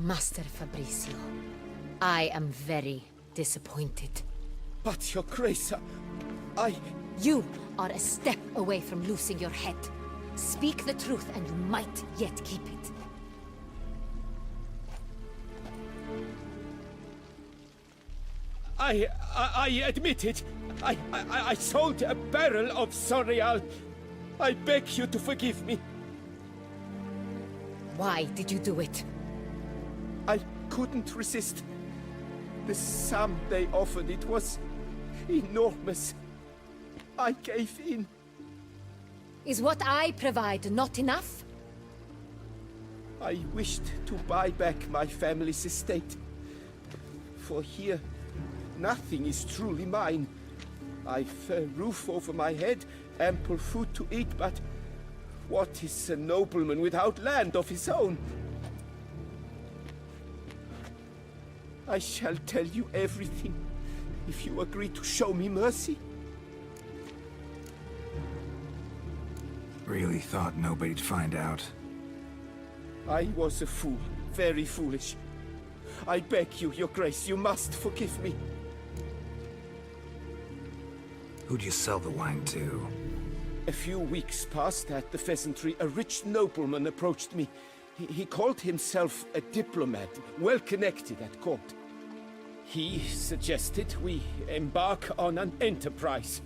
Master Fabrizio, I am very disappointed. But, Your Grace, I... You are a step away from losing your head. Speak the truth and you might yet keep it. I admit it. I sold a barrel of Sorial. I beg you to forgive me. Why did you do it? I couldn't resist. The sum they offered, it was enormous. I gave in. Is what I provide not enough? I wished to buy back my family's estate. For here, nothing is truly mine. I've a roof over my head, ample food to eat, but what is a nobleman without land of his own? I shall tell you everything, if you agree to show me mercy. Really thought nobody'd find out. I was a fool, very foolish. I beg you, Your Grace, you must forgive me. Who'd you sell the wine to? A few weeks past at the pheasantry, a rich nobleman approached me. He called himself a diplomat, well connected at court. He suggested we embark on an enterprise.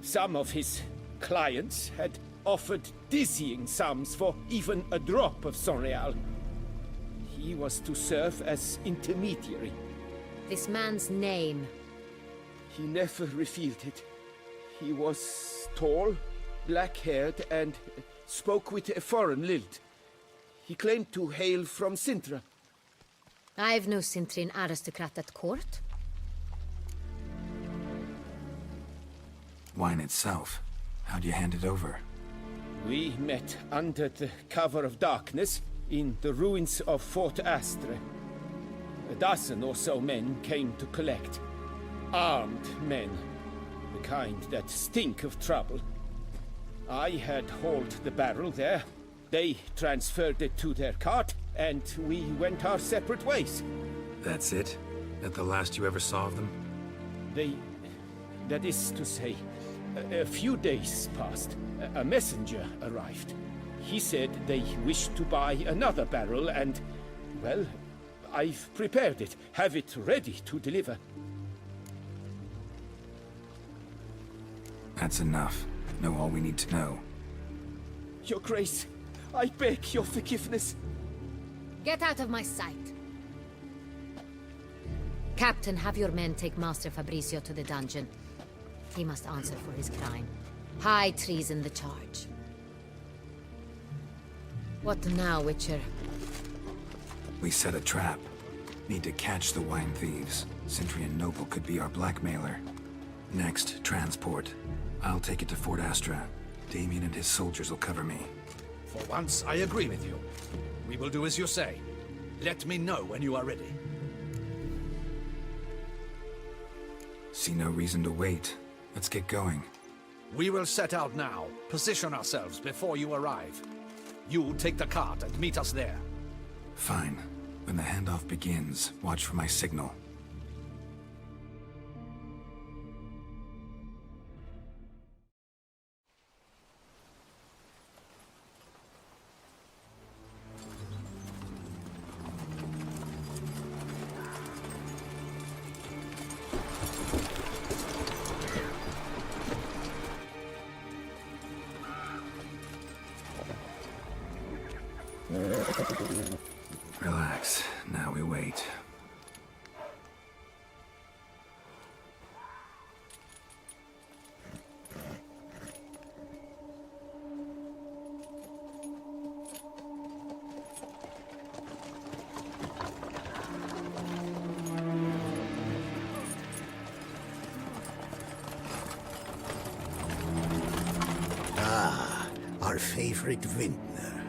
Some of his clients had offered dizzying sums for even a drop of Sorial. He was to serve as intermediary. This man's name. He never revealed it. He was tall, black-haired, and spoke with a foreign lilt. He claimed to hail from Sintra. I've no Cintrin aristocrat at court. Wine itself. How'd you hand it over? We met under the cover of darkness in the ruins of Fort Astre. A dozen or so men came to collect. Armed men. The kind that stink of trouble. I had hauled the barrel there. They transferred it to their cart, and we went our separate ways. That's it? That the last you ever saw of them? That is to say, a few days passed. A messenger arrived. He said they wished to buy another barrel and, well, I've prepared it. Have it ready to deliver. That's enough. Know all we need to know. Your Grace, I beg your forgiveness. Get out of my sight. Captain, have your men take Master Fabrizio to the dungeon. He must answer for his crime. High treason the charge. What now, Witcher? We set a trap. Need to catch the wine thieves. Centrian Noble could be our blackmailer. Next, transport. I'll take it to Fort Astra. Damien and his soldiers will cover me. For once, I agree with you. We will do as you say. Let me know when you are ready. See no reason to wait. Let's get going. We will set out now. Position ourselves before you arrive. You take the cart and meet us there. Fine. When the handoff begins, watch for my signal. Relax. Now we wait. Ah, our favorite vintner.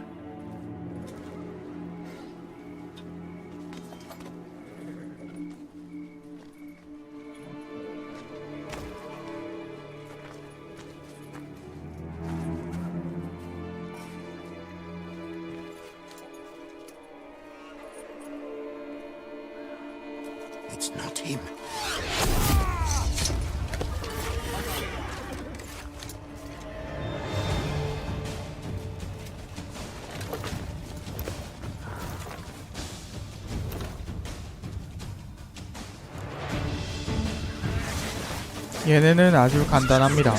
얘네는 아주 간단합니다.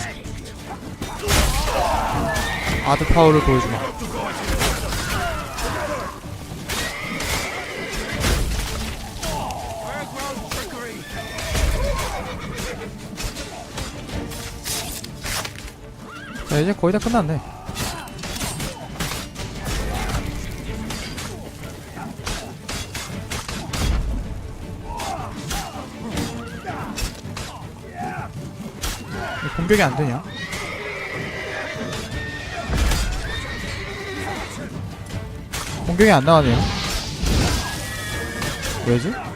아드 파워를 보여주마. 자, 이제 거의 다 끝났네. 공격이 안 되냐? 공격이 안 나가네요. 왜지?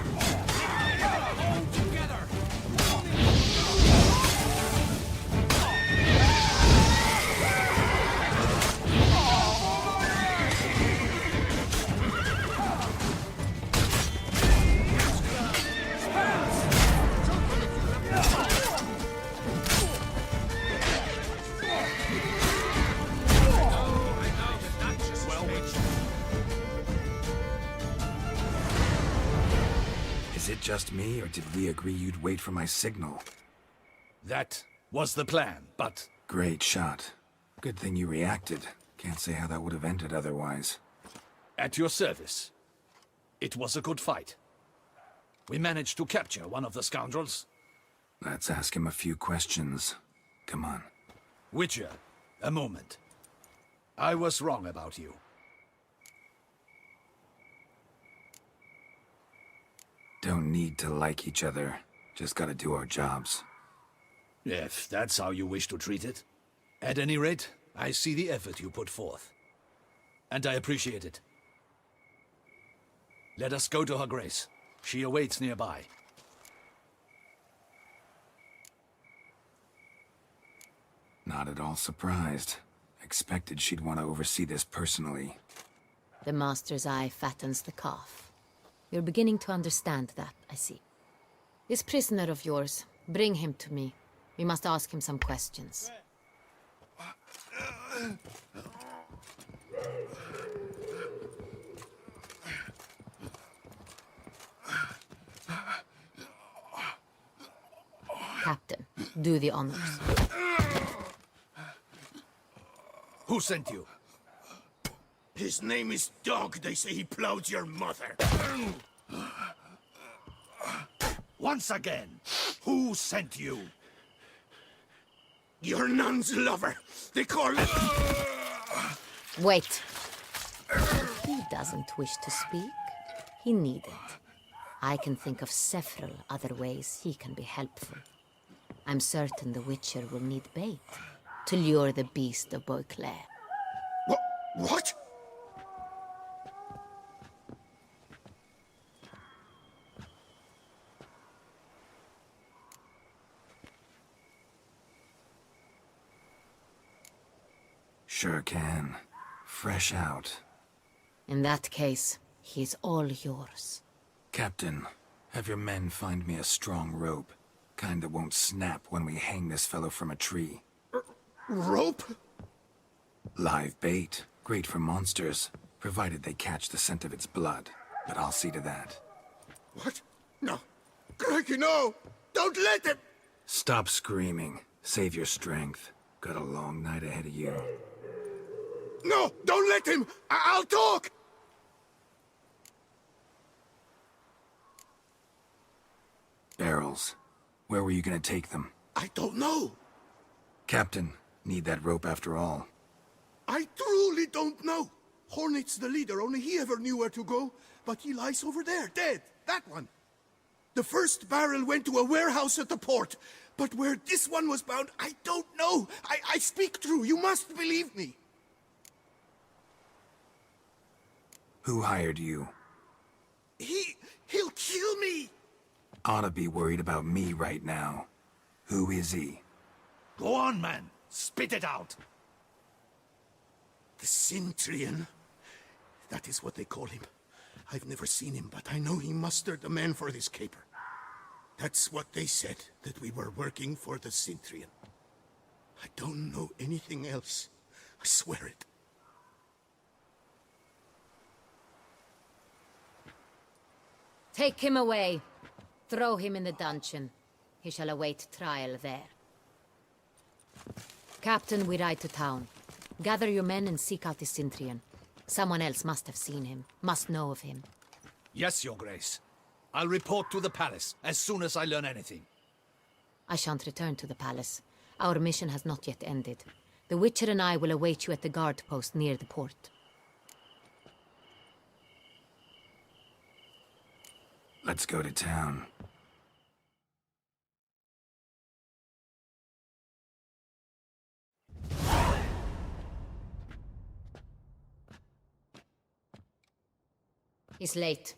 Is it just me, or did we agree you'd wait for my signal? That was the plan, but Great shot. Good thing you reacted. Can't say how that would have ended otherwise. at your service. It was a good fight. We managed to capture one of the scoundrels. Let's ask him a few questions. Come on. Witcher, a moment. I was wrong about you. Don't need to like each other. Just gotta do our jobs. If that's how you wish to treat it. At any rate, I see the effort you put forth. And I appreciate it. Let us go to her grace. She awaits nearby. Not at all surprised. Expected she'd want to oversee this personally. The master's eye fattens the calf. You're beginning to understand that, I see. This prisoner of yours, bring him to me. We must ask him some questions. Captain, do the honors. Who sent you? His name is Dog. They say he plowed your mother. Once again, who sent you? Your nun's lover. They call it... Wait. He doesn't wish to speak. He needn't. I can think of several other ways he can be helpful. I'm certain the Witcher will need bait to lure the beast of Beauclair. What? Sure can. Fresh out. In that case, he's all yours. Captain, have your men find me a strong rope. Kind that won't snap when we hang this fellow from a tree. Rope? Live bait. Great for monsters, provided they catch the scent of its blood. But I'll see to that. What? No. Crikey, no! Don't let him! Stop screaming. Save your strength. Got a long night ahead of you. No! Don't let him! I'll talk! Barrels. Where were you gonna take them? I don't know. Captain, need that rope after all. I truly don't know. Hornet's the leader, only he ever knew where to go. But he lies over there, dead. That one. The first barrel went to a warehouse at the port. But where this one was bound, I don't know. I speak true. You must believe me. Who hired you? He'll kill me. Ought to be worried about me right now. Who is he? Go on, man. Spit it out. The Centurion. That is what they call him. I've never seen him, but I know he mustered the men for this caper. That's what they said, that we were working for the Centurion. I don't know anything else. I swear it. Take him away. Throw him in the dungeon. He shall await trial there. Captain, we ride to town. Gather your men and seek out the Sintrian. Someone else must have seen him, must know of him. Yes, Your Grace. I'll report to the palace as soon as I learn anything. I shan't return to the palace. Our mission has not yet ended. The Witcher and I will await you at the guard post near the port. Let's go to town. He's late.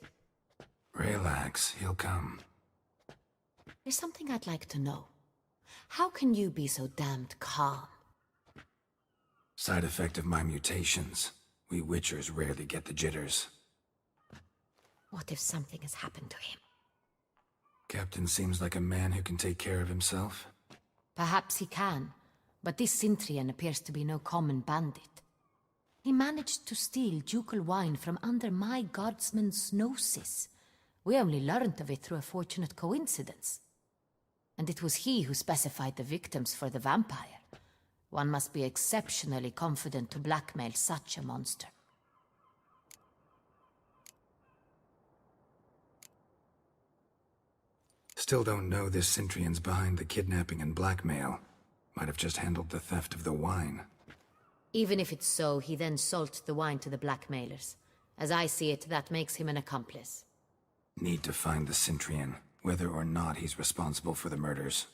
Relax, he'll come. There's something I'd like to know. How can you be so damned calm? Side effect of my mutations. We Witchers rarely get the jitters. What if something has happened to him? Captain seems like a man who can take care of himself. Perhaps he can, but this Sintrian appears to be no common bandit. He managed to steal ducal wine from under my guardsman's noses. We only learned of it through a fortunate coincidence. And it was he who specified the victims for the vampire. One must be exceptionally confident to blackmail such a monster. Still don't know this Sintrian's behind the kidnapping and blackmail. Might have just handled the theft of the wine. Even if it's so, he then sold the wine to the blackmailers. As I see it, that makes him an accomplice. Need to find the Sintrian, whether or not he's responsible for the murders.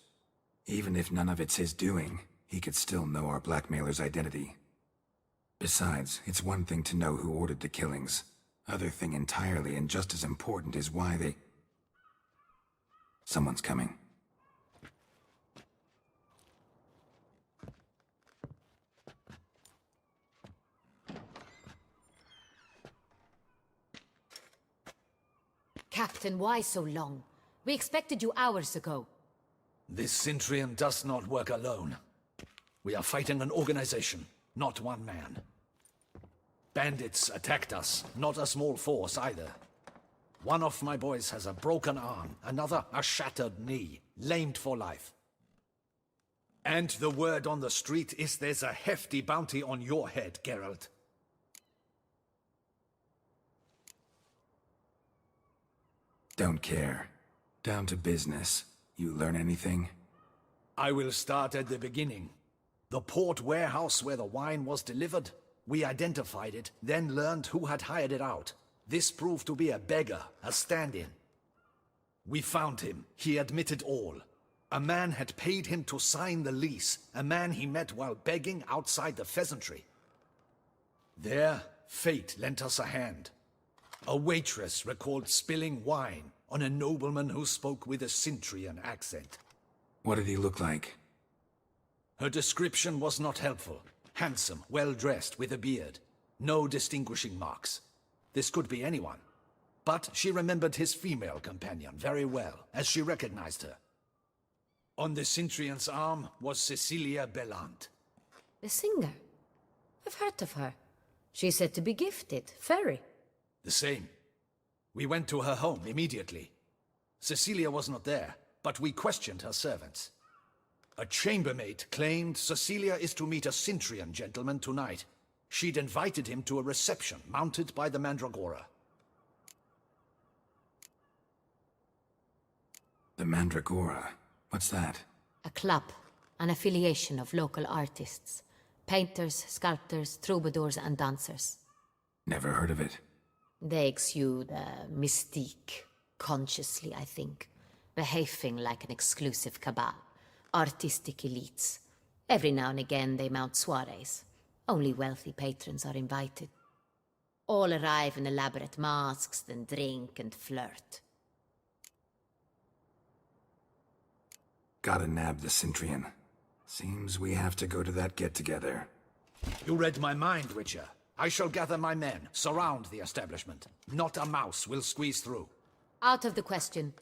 Even if none of it's his doing, he could still know our blackmailer's identity. Besides, it's one thing to know who ordered the killings. Other thing entirely and just as important is why they... Someone's coming. Captain, why so long? We expected you hours ago. This Sintrian does not work alone. We are fighting an organization, not one man. Bandits attacked us, not a small force either. One of my boys has a broken arm, another a shattered knee, lamed for life. And the word on the street is there's a hefty bounty on your head, Geralt. Don't care. Down to business. You learn anything? I will start at the beginning. The port warehouse where the wine was delivered. We identified it, then learned who had hired it out. This proved to be a beggar, a stand-in. We found him. He admitted all. A man had paid him to sign the lease, a man he met while begging outside the pheasantry. There, fate lent us a hand. A waitress recalled spilling wine on a nobleman who spoke with a Sintrian accent. What did he look like? Her description was not helpful. Handsome, well-dressed, with a beard. No distinguishing marks. This could be anyone. But she remembered his female companion very well, as she recognized her. On the Sintrian's arm was Cecilia Bellant. The singer? I've heard of her. She's said to be gifted, very. The same. We went to her home immediately. Cecilia was not there, but we questioned her servants. A chambermaid claimed Cecilia is to meet a Sintrian gentleman tonight. She'd invited him to a reception mounted by the Mandragora. The Mandragora? What's that? A club, an affiliation of local artists. Painters, sculptors, troubadours and dancers. Never heard of it. They exude mystique, consciously, I think. Behaving like an exclusive cabal. Artistic elites. Every now and again they mount soirees. Only wealthy patrons are invited. All arrive in elaborate masks, then drink and flirt. Gotta nab the Sintrian. Seems we have to go to that get-together. You read my mind, Witcher. I shall gather my men, surround the establishment. Not a mouse will squeeze through. Out of the question.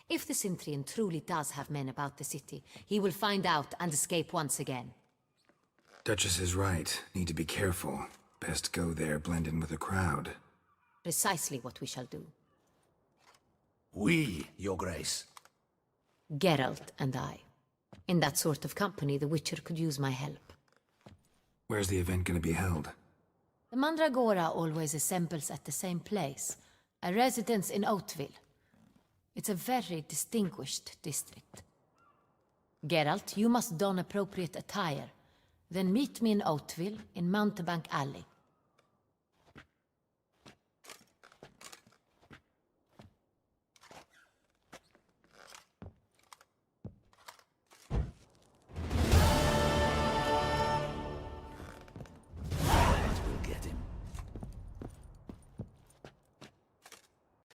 If the Sintrian truly does have men about the city, he will find out and escape once again. Duchess is right. Need to be careful. Best go there, blend in with the crowd. Precisely what we shall do. We, Your Grace. Geralt and I. In that sort of company, the Witcher could use my help. Where's the event gonna be held? The Mandragora always assembles at the same place, a residence in Oatville. It's a very distinguished district. Geralt, you must don appropriate attire. Then meet me in Oatville, in Mountebank Alley.